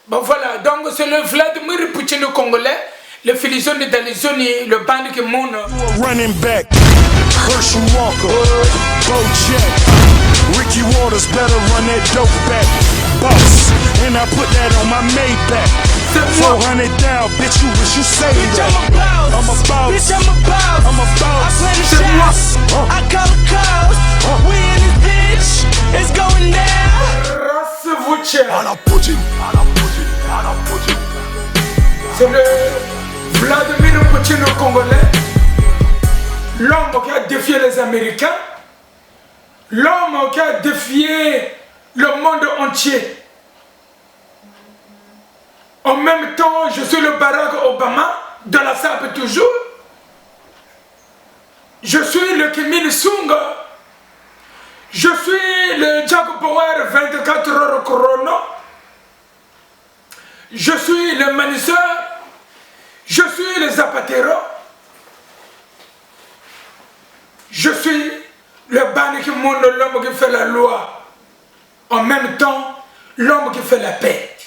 Bon voilà, donc c'est le Vladimir Poutine congolais, le Filizoni Dalizoni, le band qui monte. Running back, Herschel Walker, Bojack, Ricky Waters better run that dope back. Boss, and I put that on my Maybach. 400 down, bitch, you wish you saved that. I'm a boss, bitch, I'm a boss. I'm a boss. I play the shots, I call the calls. We in this bitch, it's going down. C'est le Vladimir Poutine congolais, l'homme qui a défié les Américains, l'homme qui a défié le monde entier. En même temps, je suis le Barack Obama de la SAP toujours. Je suis le Kim Il-sung. Je suis le Jack Bauer 24 heures chrono. Je suis le Manisseur. Je suis le Zapatero. Je suis le Ban Ki-moon, l'homme qui fait la loi. En même temps, l'homme qui fait la paix.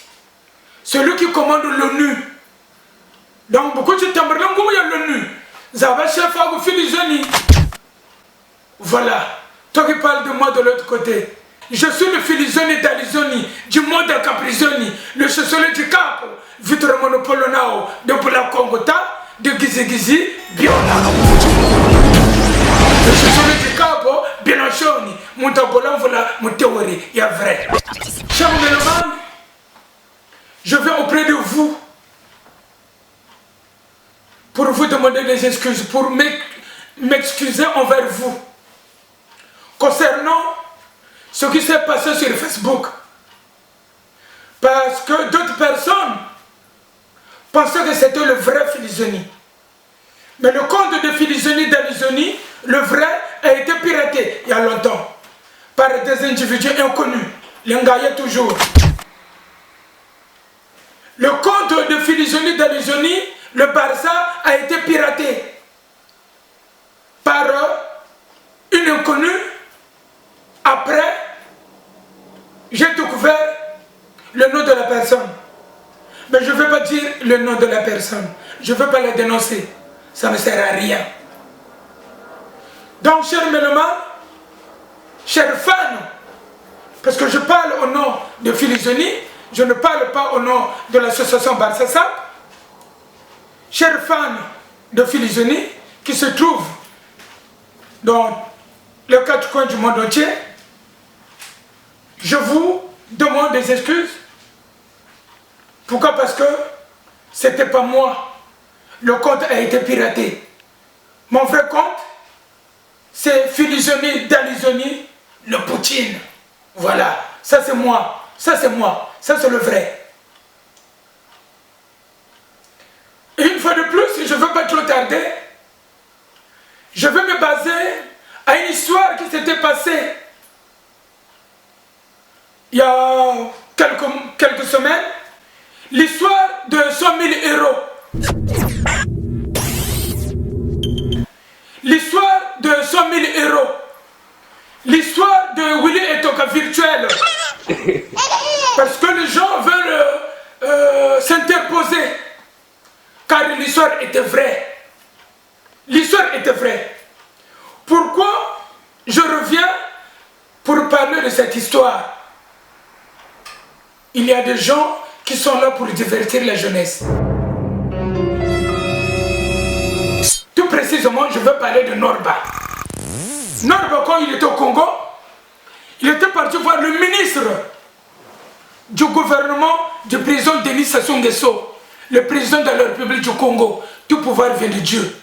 Celui qui commande l'ONU. Donc, beaucoup de temps, il y a l'ONU. Zaba chef à Filizoni. Voilà. Toi qui parles de moi de l'autre côté. Je suis le Filizoni Dalizoni, du monde Caprizoni, le chasseur du Cap, Vitre Monopolonao, de Bula Kongota, de Gizi Biola. Le chasseur du Cap, Bienachoni, Montabolan, voilà mon théorie, il y a vrai. Cher Méloman, je vais auprès de vous pour vous demander des excuses, pour m'excuser envers vous concernant ce qui s'est passé sur Facebook. Parce que d'autres personnes pensaient que c'était le vrai Filizoni. Mais le compte de Filizoni Dalizoni, le vrai, a été piraté il y a longtemps par des individus inconnus. L'Engaye toujours. Le compte de Filizoni Dalizoni, le Barça, a été piraté par une inconnue. Après, j'ai découvert le nom de la personne. Mais je ne veux pas dire le nom de la personne. Je ne veux pas la dénoncer. Ça ne sert à rien. Donc, chers mélomanes, chers fans, parce que je parle au nom de Filizoni, je ne parle pas au nom de l'association Barça SAP. Chers fans de Filizoni, qui se trouvent dans les quatre coins du monde entier, je vous demande des excuses. Pourquoi? Parce que c'était pas moi. Le compte a été piraté. Mon vrai compte, c'est Filizoni Dalizoni, le Poutine. Voilà, ça c'est moi. Ça c'est moi. Ça c'est le vrai. Et une fois de plus, je ne veux pas trop tarder. Je veux me baser à une histoire qui s'était passée il y a quelques semaines, l'histoire de 100 000 héros. L'histoire de 100 000 héros. L'histoire de Willy et Toka virtuel. Parce que les gens veulent s'interposer. Car l'histoire était vraie. L'histoire était vraie. Pourquoi je reviens pour parler de cette histoire? Il y a des gens qui sont là pour divertir la jeunesse. Tout précisément, je veux parler de Norba. Norba, quand il était au Congo, il était parti voir le ministre du gouvernement du président Denis Sassou Nguesso, le président de la République du Congo. Tout pouvoir vient de Dieu.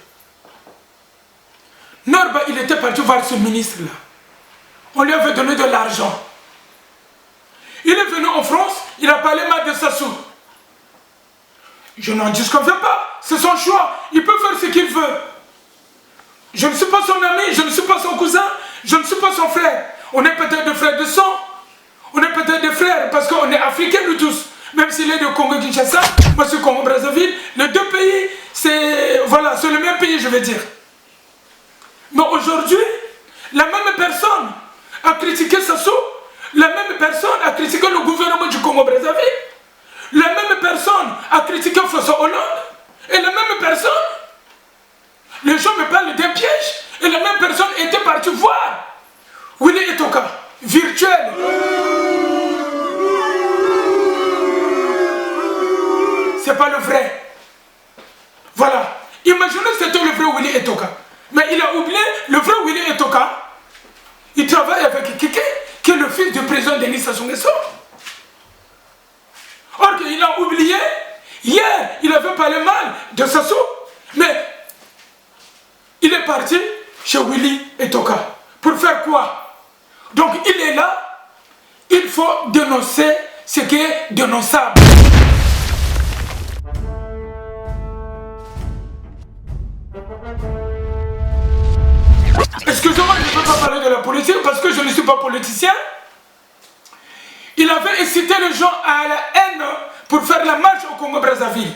Norba, il était parti voir ce ministre-là. On lui avait donné de l'argent. Il est venu en France, il a parlé mal de Sassou. Je n'en disconviens pas, c'est son choix, il peut faire ce qu'il veut. Je ne suis pas son ami, je ne suis pas son cousin, je ne suis pas son frère. On est peut-être des frères de sang, on est peut-être des frères parce qu'on est africains nous tous. Même s'il est de Congo-Kinshasa, moi je suis Congo-Brazzaville, les deux pays, c'est voilà, c'est le même pays je veux dire. Mais aujourd'hui, la même personne a critiqué Sassou. La même personne a critiqué le gouvernement du Congo-Brazzaville. La a critiqué François Hollande. Et la même personne, les gens me parlent d'un piège. Et la même personne était partie voir Willy Etoka, virtuel. C'est pas le vrai. Voilà. Imaginez que c'était le vrai Willy Etoka. Mais il a oublié le vrai Willy Etoka. Il travaille avec Kike, qui est le fils du président Denis Sassou Nguesso. Or qu'il a oublié, hier, il avait parlé mal de Sassou, mais il est parti chez Willy Etoka. Pour faire quoi? Donc il est là, il faut dénoncer ce qui est dénonçable. Excusez-moi, je ne peux pas parler de la politique parce que je ne suis pas politicien. Il avait incité les gens à la haine pour faire la marche au Congo-Brazzaville.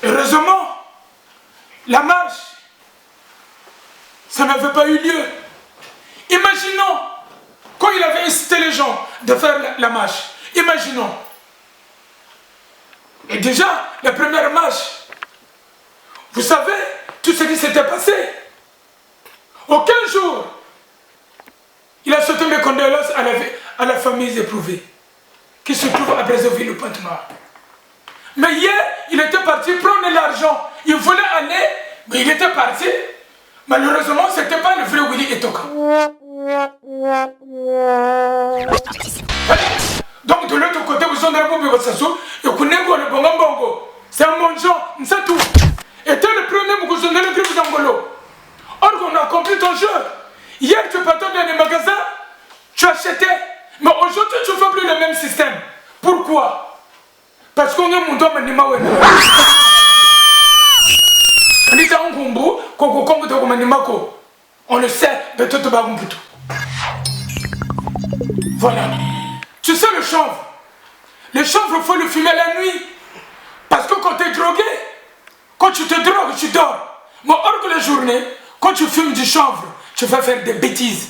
Heureusement, la marche, ça n'avait pas eu lieu. Imaginons, quand il avait incité les gens de faire la marche, imaginons. Et déjà, la première marche, vous savez, tout ce qui s'était passé. Aucun jour, il a sauté mes condoléances à la famille éprouvée, qui se trouve à Brazzaville, au Pointe-Noire. Mais hier, il était parti prendre l'argent. Il voulait aller, mais il était parti. Malheureusement, ce n'était pas le vrai Willy Etoka. Donc, de l'autre côté, vous avez un Sassou, et vous connaissez le Bongo. C'est un monjon, c'est tout. Était le premier Moukoussonde, le groupe d'Angolo. Or, on a compris ton jeu. Hier, tu partais dans les magasins, tu achetais. Mais aujourd'hui, tu ne fais plus le même système. Pourquoi? Parce qu'on est mon homme anima. On le sait, mais tout va bon. Voilà. Tu sais le chanvre. Le chanvre, il faut le fumer la nuit. Parce que quand tu es drogué, quand tu te drogues, tu dors. Mais hors que la journée, quand tu fumes du chanvre, tu vas faire des bêtises.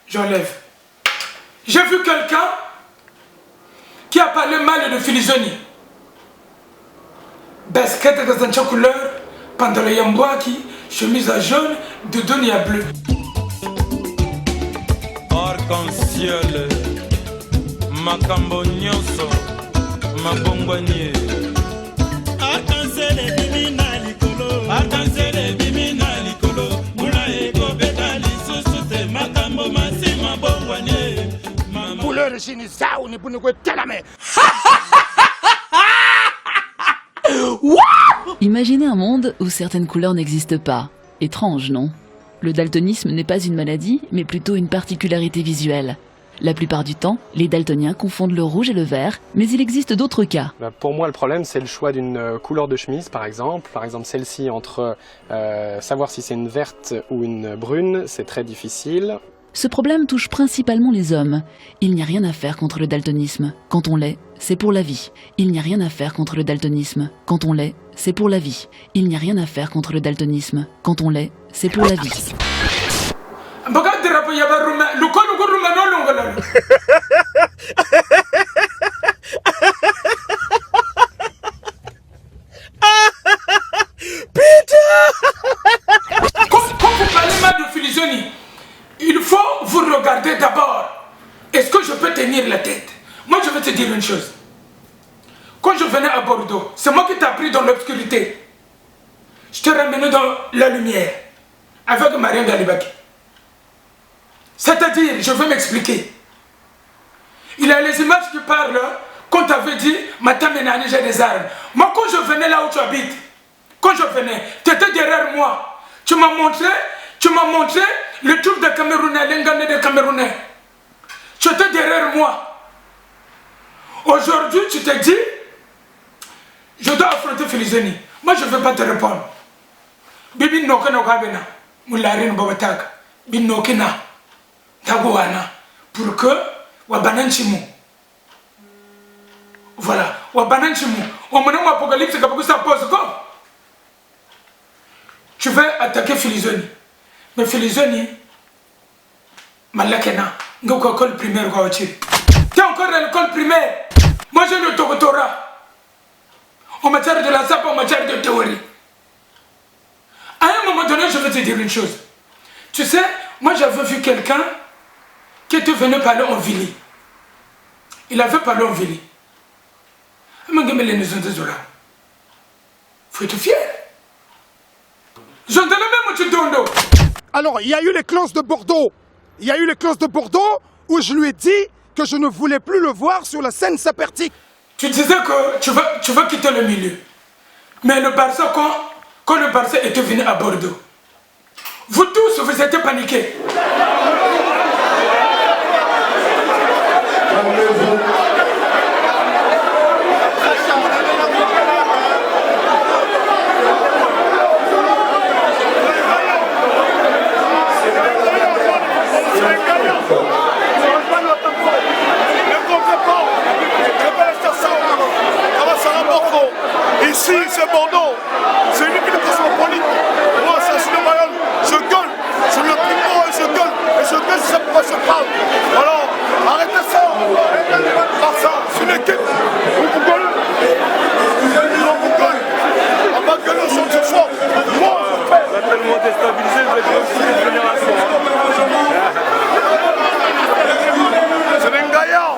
J'enlève. J'ai vu quelqu'un qui a parlé mal de Filizoni. Basket de couleur, pantalon yambouaki, chemise à jaune, doudoune à bleu. Arc-en-ciel, makambo nyonso, mabongwanye. Arc-en-ciel bimina likolo, arc-en-ciel bimina likolo. Mula eko beta lisusu te makambo masi mabongwanye. Couleur de chine ça ou n'est pas nous talame. Imaginez un monde où certaines couleurs n'existent pas. Étrange, non? Le daltonisme n'est pas une maladie, mais plutôt une particularité visuelle. La plupart du temps, les daltoniens confondent le rouge et le vert, mais il existe d'autres cas. Pour moi, le problème, c'est le choix d'une couleur de chemise, par exemple. Par exemple, celle-ci, entre savoir si c'est une verte ou une brune, c'est très difficile. Ce problème touche principalement les hommes. Il n'y a rien à faire contre le daltonisme. Quand on l'est, c'est pour la vie. Il n'y a rien à faire contre le daltonisme. Quand on l'est, c'est pour la vie. Il n'y a rien à faire contre le daltonisme. Quand on l'est, c'est pour la vie. Quand vous parlez mal de Filizoni, il faut vous regarder d'abord. Est-ce que je peux tenir la tête? Moi, je vais te dire une chose. Quand je venais à Bordeaux, c'est moi qui t'ai pris dans l'obscurité. Je t'ai ramené dans la lumière avec Marien Galibaki. C'est-à-dire, je vais m'expliquer. Il y a les images qui parlent quand tu avais dit Matin Ménani, j'ai des armes. Moi, quand je venais là où tu habites, quand je venais, tu étais derrière moi. Tu m'as montré le truc des Camerounais, l'engagement des Camerounais. Tu étais derrière moi. Aujourd'hui, tu te dis, je dois affronter Filizoni. Moi, je ne vais pas te répondre. Bibi Nokena Gabena, Moularin Bobataka, Bin Nokena, Tagoana, pour que Wabananchimu. Voilà, Wabananchimu. On me nomme Apocalypse, c'est comme ça pose quoi. Tu tu veux attaquer Filizoni. Mais Filizoni, Malakena, tu es encore à l'école primaire. Tu es encore à l'école primaire. Moi j'ai le doctorat. En matière de la SAP, en matière de théorie. À un moment donné, je vais te dire une chose. Tu sais, moi j'avais vu quelqu'un qui était venu parler en Vili. Il avait parlé en Vili. Il faut être fier. J'entends même tu dondo. Alors, il y a eu les clauses de Bordeaux. Il y a eu les clauses de Bordeaux où je lui ai dit que je ne voulais plus le voir sur la scène sapertique. Tu disais que tu vas quitter le milieu. Mais le Barça, quand le Barça était venu à Bordeaux, vous tous, vous étiez paniqués. Ici, c'est Bordeaux. C'est une ville cosmopolite. Moi, c'est un Bayonne. Je gueule. C'est le plus beau et je gueule. Et je gueule, c'est pourquoi je parle. Alors, arrêtez ça. Barça, c'est une équipe. Vous gueulez. Vous gueulez. On va gueuler au centre du fort. Moi, je fais. On a tellement déstabilisé, vous êtes aussi une génération. C'est un gaillard.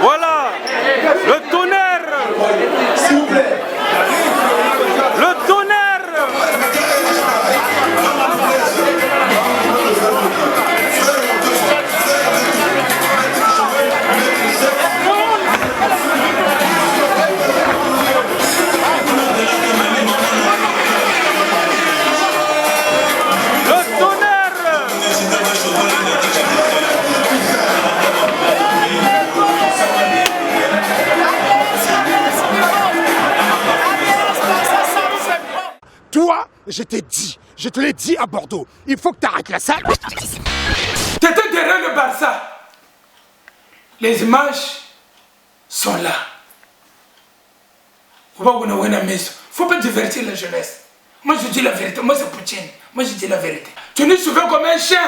Voilà, le tonnerre. S'il vous plaît. Le tonnerre. Toi, je t'ai dit, je te l'ai dit à Bordeaux, il faut que tu arrêtes la salle. T'étais derrière le Barça. Les images sont là. Faut pas divertir la jeunesse. Moi je dis la vérité, moi c'est Poutine. Moi je dis la vérité. Tu nous souviens comme un chien.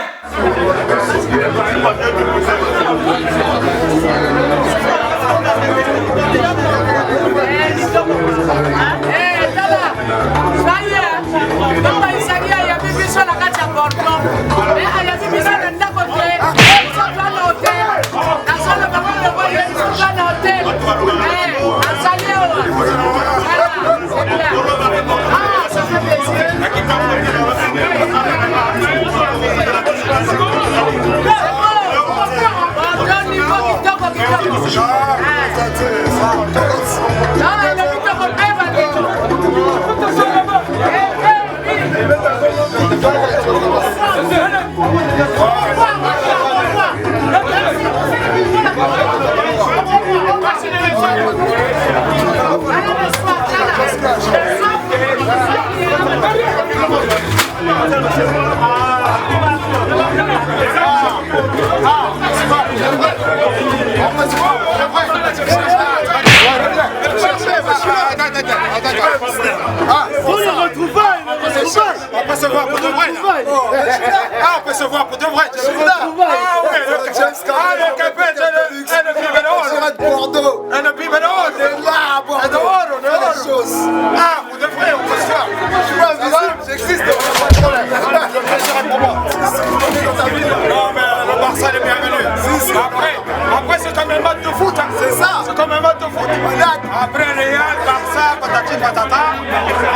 On peut se voir pour de vrai. Ah, on peut se voir pour de vrai. Je suis là. Ah ouais, le capet, le Bibelon. Bordeaux. Le Bibelon. Là, Bordeaux. Ah, pour de vrai, on peut se voir. Je suis pas invisible, j'existe. Non, mais le Barça est bienvenu. Après c'est comme un match de foot. C'est ça. C'est comme un match de foot. Après Real, Barça, patati patata.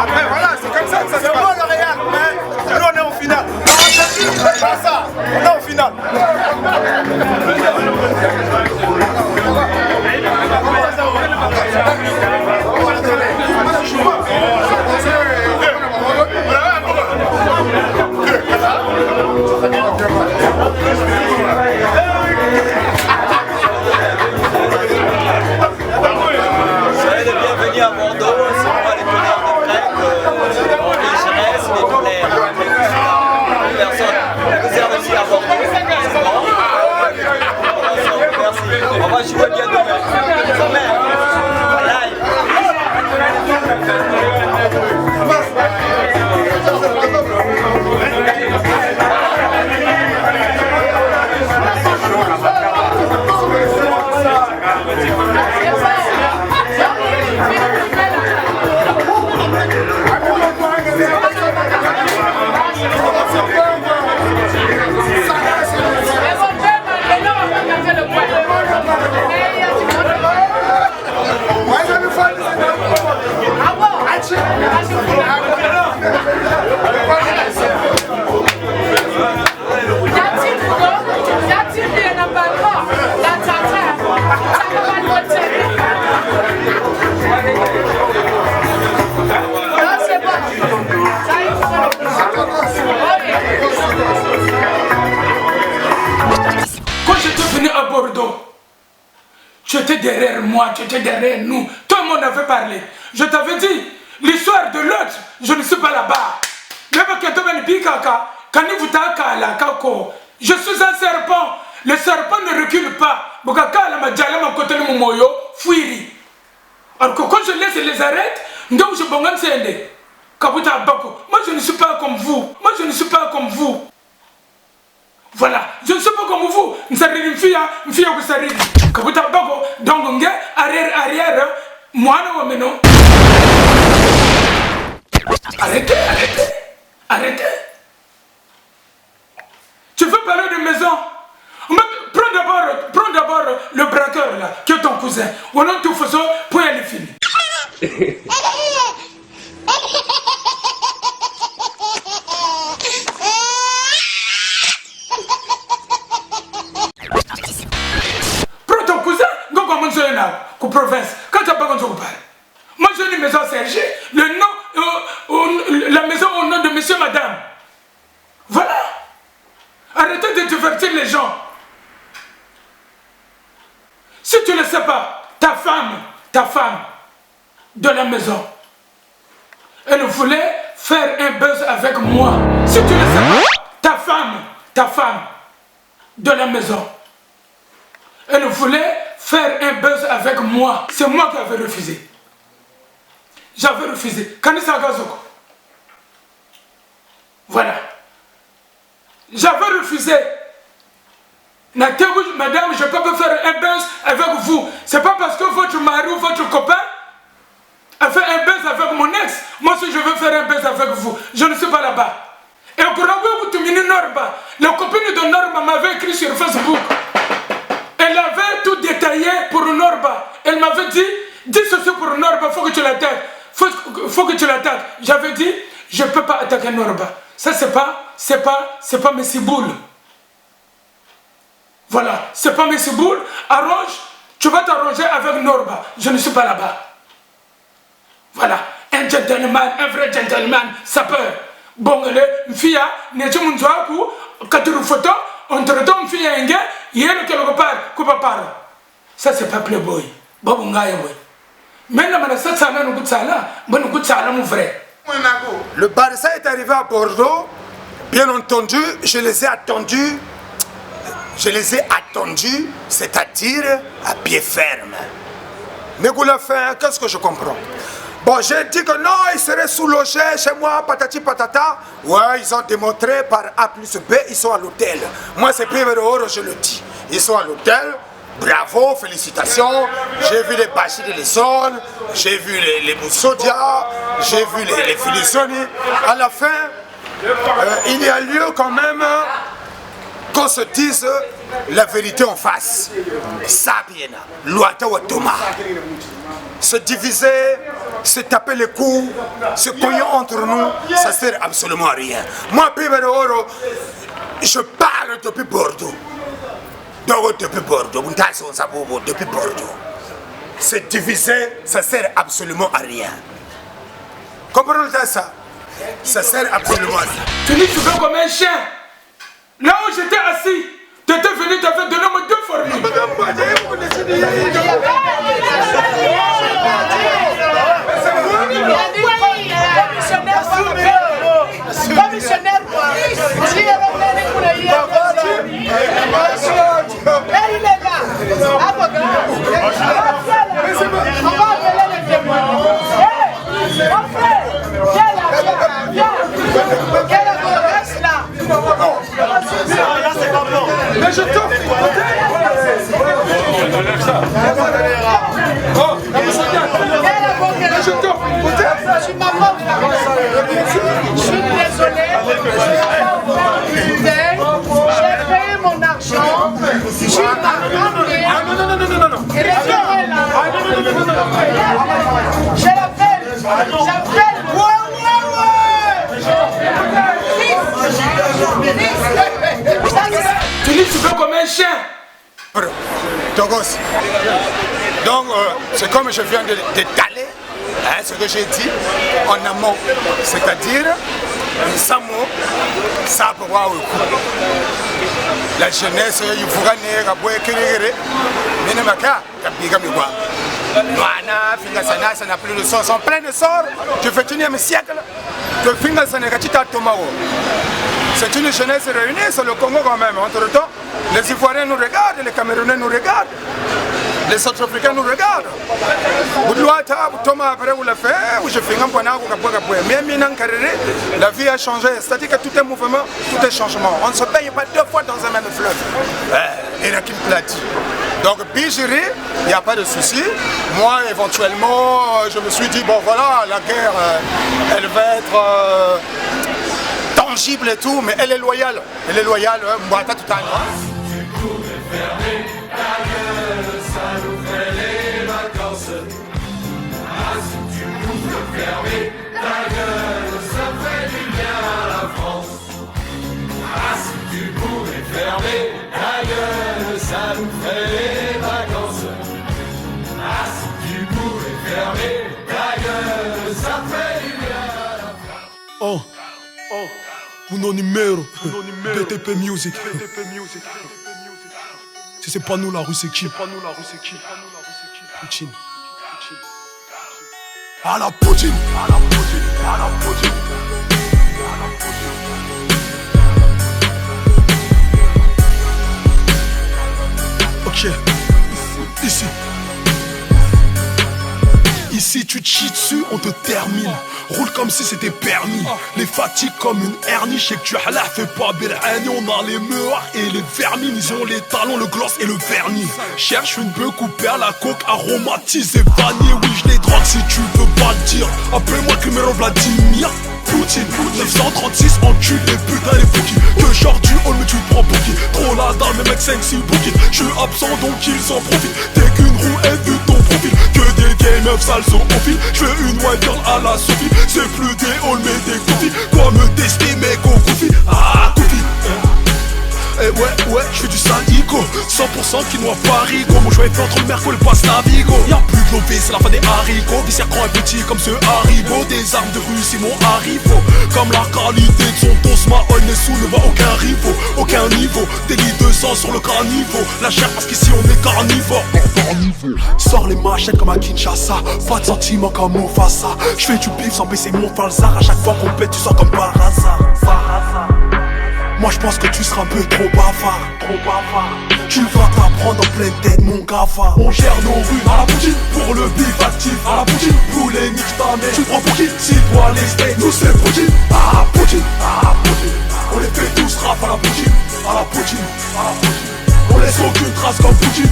Après voilà, c'est comme ça que ça se passe. C'est moi le Real, mais nous on est en finale. C'est pas ça, on est en finale. Tu étais derrière moi, tu étais derrière nous. Tout le monde avait parlé. Je t'avais dit, l'histoire de l'autre, je ne suis pas là-bas. Je suis un serpent. Le serpent ne recule pas. Alors que quand je laisse les arrête, donc je moi je ne suis pas comme vous. Moi je ne suis pas comme vous. Voilà, je ne suis pas comme vous. Donc arrière, moi non. Arrêtez. Tu veux parler de maison? Prends d'abord le braqueur là, qui est ton cousin. On a tout fait pour aller finir. Prends ton cousin, go comme on se là, qu'au province. Quand tu n'as pas qu'on parle. Moi j'ai une maison à Serge, le nom, la maison au nom de monsieur, madame. Voilà. Arrêtez de divertir les gens. Si tu ne sais pas, ta femme de la maison, elle voulait faire un buzz avec moi. Si tu ne sais pas, ta femme de la maison, elle voulait faire un buzz avec moi. C'est moi qui avais refusé. J'avais refusé. Kanisa Gazoko. Voilà. J'avais refusé. Madame, je ne peux pas faire un buzz avec vous. C'est pas parce que votre mari ou votre copain a fait un buzz avec mon ex. Moi aussi je veux faire un buzz avec vous. Je ne suis pas là-bas. Et pour Norba, la copine de Norba m'avait écrit sur Facebook. Elle avait tout détaillé pour Norba. Elle m'avait dit, dis ceci pour Norba, faut que tu l'attaques. Faut que tu l'attaques. J'avais dit, je ne peux pas attaquer Norba. Ça c'est pas mes ciboules. Voilà, c'est pas mes ciboules. Arrange, tu vas t'arranger avec Norba. Je ne suis pas là-bas. Voilà, un gentleman, un vrai gentleman, ça peut. Bon, une fille, n'est-ce pas quand tu photo, on te retourne fille un gars, il y a quelque part, coupa parle. Ça c'est pas playboy. Bon, maintenant, mon frère. Le Barça est arrivé à Bordeaux. Bien entendu, je les ai attendus. C'est-à-dire à pied ferme. Mais vous le faites, qu'est-ce que je comprends? Bon, j'ai dit que non, ils seraient sous-logés chez moi, patati patata. Ouais, ils ont démontré par A plus B, ils sont à l'hôtel. Moi, c'est P Oro, je le dis. Ils sont à l'hôtel. Bravo, félicitations. J'ai vu les Bachir de l'Essonne, j'ai vu les Moussodia, j'ai vu les Filissoni. À la fin, il y a lieu quand même qu'on se dise la vérité en face. Sabiena, Luata Watoma. Se diviser, se taper les coups, se cogner entre nous, ça sert absolument à rien. Moi, Oro, je parle depuis Bordeaux. Depuis Bordeaux. Se diviser, ça sert absolument à rien. Comprenez ça? Ça sert absolument à rien. Tu dis que tu veux comme un chien. Là où j'étais assis, tu étais venu, tu avais donné mes 2 formules. Commissionnaire quoi? Il est là. Avocat. On va appeler les témoins. Mon frère, viens là. Reste là. Là c'est pas blanc. Mais je t'offre. Je m'apporte. Je suis désolé. J'ai payé mon argent. Je m'as ramené. Non. Et reviens là. Je l'appelle. J'appelle. Tu dis que tu veux comme un chien. Togos. Donc, c'est comme je viens d'étaler ce que j'ai dit en amont. C'est-à-dire, Samo, ça pour voir la jeunesse, il faut gagner à boire Kéré, mais ne m'a qu'à piquer mes bois. Noana, Fingasana, ça n'a plus de sens. En plein essor du XXIe siècle, que Fingasana Kachita Tomao. C'est une jeunesse réunie sur le Congo quand même. Entre-temps, les Ivoiriens nous regardent, les Camerounais nous regardent, les Centrafricains nous regardent. Thomas après vous le fait, ou je fais un point mais la vie a changé. C'est-à-dire que tout est mouvement, tout est changement. On ne se paye pas deux fois dans un même fleuve. Et là qu'il plate. Donc Bigerie, il n'y a pas de souci. Moi éventuellement, je me suis dit bon voilà, la guerre, elle va être tangible et tout, mais elle est loyale. Elle est loyale, moi pas tout le temps. Fermer ta gueule, ça fait du bien à la France. Ah, si tu pouvais fermer ta gueule, ça nous ferait les vacances. Ah, si tu pouvais fermer ta gueule, ça fait du bien à la France. Oh, mon numéro, BTP Music. Si c'est pas nous la rue, c'est qui? Poutine. À la Poutine, à la Poutine, à la Poutine, à la Poutine. Ok, ici. Ici tu te chies dessus, on te termine. Roule comme si c'était permis. Les fatigues comme une hernie. Je sais que tu as la fais pas Berani. On a les meurs et les vermines. Ils ont les talons, le gloss et le vernis. Cherche une bœuf coupée à la coke aromatisée vanille. Oui je les drogue si tu veux pas le dire. Appelle-moi Numéro Vladimir Poutine. 936 enculé putain les bouquis. Que genre du hall mais tu te prends pour qui? Trop la dalle mes mecs 5-6 bouquets. Je suis absent donc ils en profitent. T'es qu'une roue et vu ton profil. Que des gay meufs sales sont au fil. Je veux une white girl à la Sophie. C'est plus des halls mais des confis. Quoi me tester mec au confit. Ah confit. Eh ouais, je fais du sale ego 100% quinoa parigo. Mon choix est fait entre le merco et le pasta Vigo. Y'a plus de lobé, c'est la fin des haricots. Viscère grand et petit comme ce Haribo. Des armes de rue, c'est mon Haribo. Comme la qualité de son toast, ma oil n'est sous, ne va aucun rivaux. Aucun niveau, des litres de sang sur le caniveau. La chair parce qu'ici on est carnivore. Sors les machettes comme à Kinshasa. Pas de sentiments comme Mufasa. Je fais du bif sans baisser mon falzar. À chaque fois qu'on pète, tu sors comme par hasard. Moi je pense que tu seras un peu trop bavard. Tu vas t'apprendre en pleine tête mon gava. On gère nos rues à la Poutine. Pour le bif actif à la Poutine. Poulet nique ta mère. Tu te prends pour qui? Si toi les steaks, nous c'est Poutine. À la Poutine, à la Poutine. On les fait tous rap à la Poutine. À la Poutine, à la Poutine. On laisse aucune trace comme Poutine.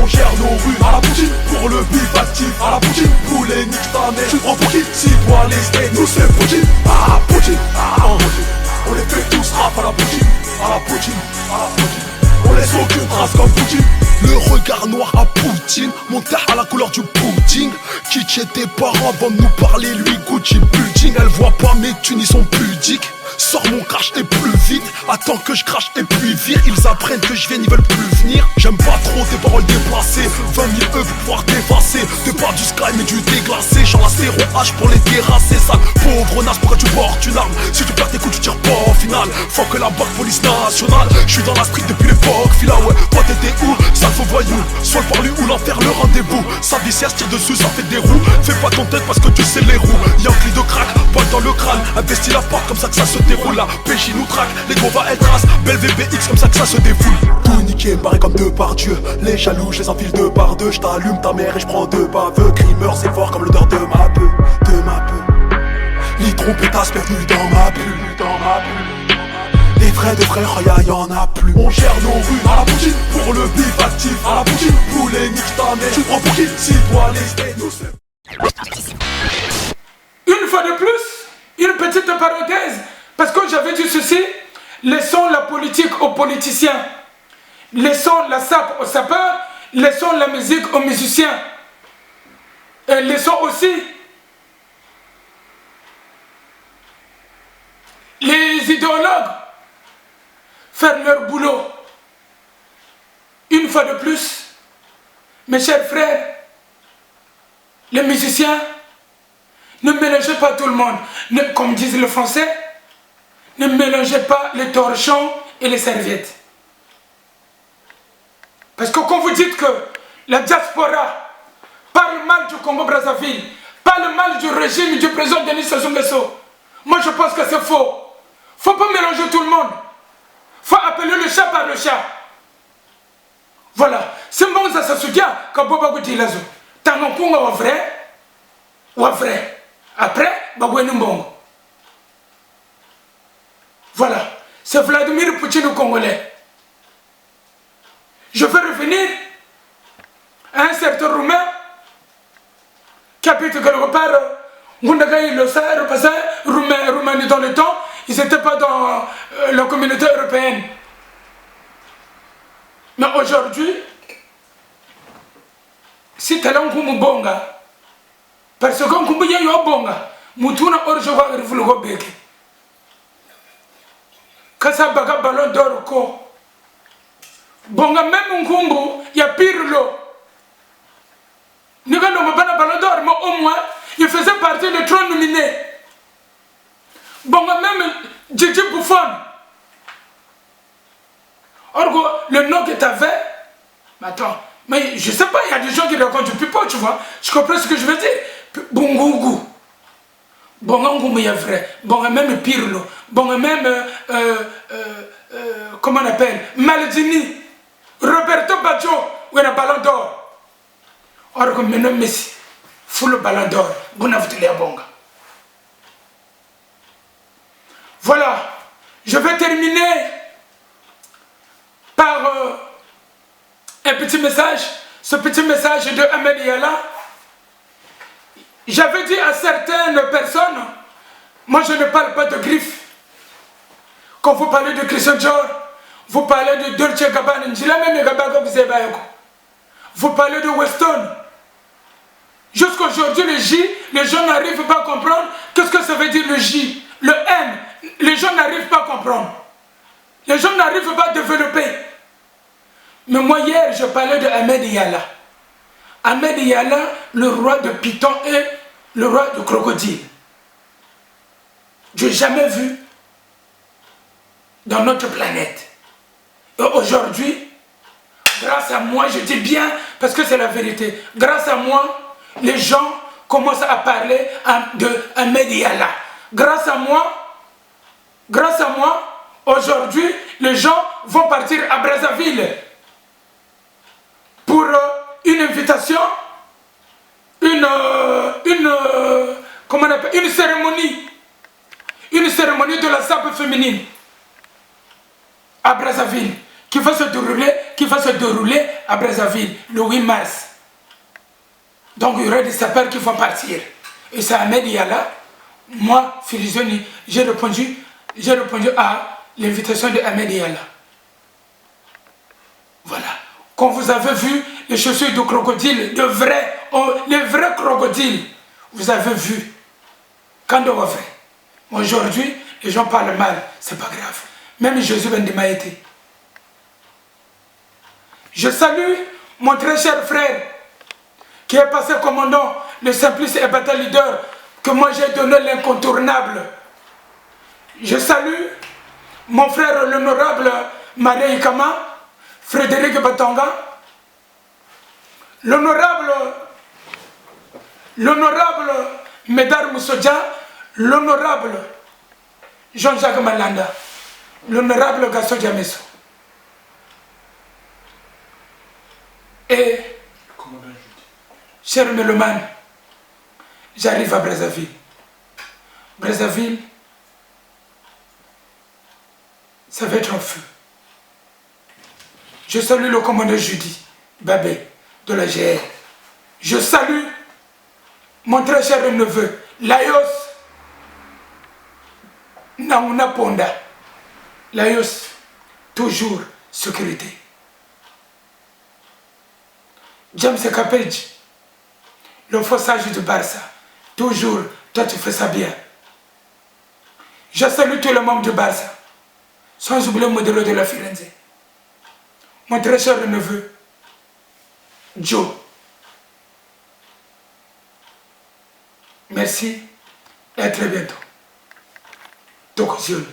On gère nos rues à la Poutine. Pour le bif actif à la Poutine. Poulet nique ta mère. Tu te prends pour qui? Si toi les steaks, nous c'est Poutine. À la Poutine, à la Poutine. On les fait tous rap à la Poutine, à la Poutine, à la Poutine. On laisse aucune trace comme Poutine. Le regard noir à Poutine, mon terre à la couleur du pudding. Kitsch et tes parents avant de nous parler, lui Gucci building. Elle voit pas mes thunes, ils sont pudiques. Sors mon crash et plus vite. Attends que je crache et puis vire. Ils apprennent que je viens, ils veulent plus venir. J'aime pas trop tes paroles déplacées. 20 000 eux pour pouvoir t'effacer. T'es pas du sky mais du déglacé. Genre la stéro H pour les terrasser. Sale pauvre naze, pourquoi tu portes une arme? Si tu perds tes coups tu tires pas au final. Faut que la BAC police nationale. Je suis dans la street depuis l'époque Fila ouais, toi t'étais où? Ça faux voyou. Soit le parlu ou l'enfer le rendez-vous. Ça viscère, tire dessus, ça fait des roues. Fais pas ton tête parce que tu sais les roues. Y'a un clic de crack, pas dans le crâne. Investi la porte comme ça que ça se déroule là. PJ nous traque, les gros va être trace. Belle VBX comme ça que ça se défoule. Tout niqué, barré comme deux par Dieu. Les jaloux, je les enfile deux par deux. J't'allume ta mère et j'prends deux baveux. Crimeur, c'est fort comme l'odeur de ma bœuf. De ma bœuf. Les trompettas, bienvenue dans ma bulle. Dans ma bulle. Les vrais de frères, y'en a plus. On gère nos rues à la Poutine. Pour le bif actif à la Poutine. Poulet nique ta mère. Tu prends pour qui? Si toi les steaks, nous c'est. Une fois de plus, une petite parenthèse. Parce que j'avais dit ceci, laissons la politique aux politiciens, laissons la sape aux sapeurs, laissons la musique aux musiciens. Et laissons aussi les idéologues faire leur boulot. Une fois de plus, mes chers frères, les musiciens, ne mélangez pas tout le monde. Comme disent les Français, ne mélangez pas les torchons et les serviettes. Parce que quand vous dites que la diaspora parle mal du Congo-Brazzaville, parle mal du régime du président Denis Sassou Nguesso, moi je pense que c'est faux. Il ne faut pas mélanger tout le monde. Il faut appeler le chat par le chat. Voilà. C'est bon, ça se souvient quand Boba Gouti Lazo. Tant qu'on est vrai, ou vrai. Après, Bagoué Mbongo. Voilà. C'est Vladimir Poutine le Congolais. Je vais revenir à un certain Roumain qui habite quelque part, le Sahel, Roumanie dans le temps, ils n'étaient pas dans la communauté européenne. Mais aujourd'hui, si tu as un bonga, parce que quand tu as un bonga, tu as un bonga, quand ça baga ballon d'or ko bonga même ngumbu il y a pire l'eau. Nous avons un ballon d'or, mais au moins il faisait partie des 3 nominés. Bonga même Gigi Buffon. Or le nom que tu avais, mais attends, mais je sais pas, il y a des gens qui racontent du pipeau, tu vois. Je comprends ce que je veux dire. Bongougou. Bongougou, il y a vrai. Bonga même Pirlo. Bonga même, comment on appelle, Maldini. Roberto Baggio, où il y a un ballon d'or. Or que maintenant Messi, fout le ballon d'or. Bon, bonga. Voilà, je vais terminer par un petit message, ce petit message de Ahmed Yala. J'avais dit à certaines personnes, moi je ne parle pas de griffes. Quand vous parlez de Christian Dior, vous parlez de Dolce Gabbana, vous parlez de Weston. Jusqu'à aujourd'hui, le J, les gens n'arrivent pas à comprendre qu'est-ce que ça veut dire le J, le M. Les gens n'arrivent pas à comprendre. Les gens n'arrivent pas à développer. Mais moi hier, je parlais de Ahmed Yala. Ahmed Yala, le roi de Python et le roi de crocodile. Je n'ai jamais vu dans notre planète. Et aujourd'hui, grâce à moi, je dis bien parce que c'est la vérité, grâce à moi, les gens commencent à parler de Ahmed Yala. Grâce à moi, aujourd'hui, les gens vont partir à Brazzaville pour une invitation, comment on appelle, une cérémonie de la sape féminine à Brazzaville, qui va se dérouler à Brazzaville le 8 mars. Donc il y aura des sapeurs qui vont partir. Et c'est Ahmed Yala. Moi, Firizoni, j'ai répondu à l'invitation de Ahmed Yala. Voilà. Quand vous avez vu les chaussures de crocodile, les vrais crocodiles, vous avez vu. Quand on va vrai. Aujourd'hui, les gens parlent mal, c'est pas grave. Même Jésus Bendima était. Je salue mon très cher frère qui est passé commandant, le simplice et bataille leader, que moi j'ai donné l'incontournable. Je salue mon frère l'honorable Marie Ikama, Frédéric Batanga, l'honorable Médard Moussodja, l'honorable Jean-Jacques Malanda, l'honorable Gaston Diamesso. Et, cher Méloman, j'arrive à Brazzaville. Brazzaville, ça va être un feu. Je salue le commandant Judy Babé de la GR. Je salue mon très cher neveu, Laios Naouna Ponda. Laios, toujours sécurité. James Kapej, le fossage du Barça. Toujours, toi tu fais ça bien. Je salue tous les membres du Barça. Sans oublier le modèle de la Firenze. Mon très cher neveu, Joe. Merci et à très bientôt. Tokosioni.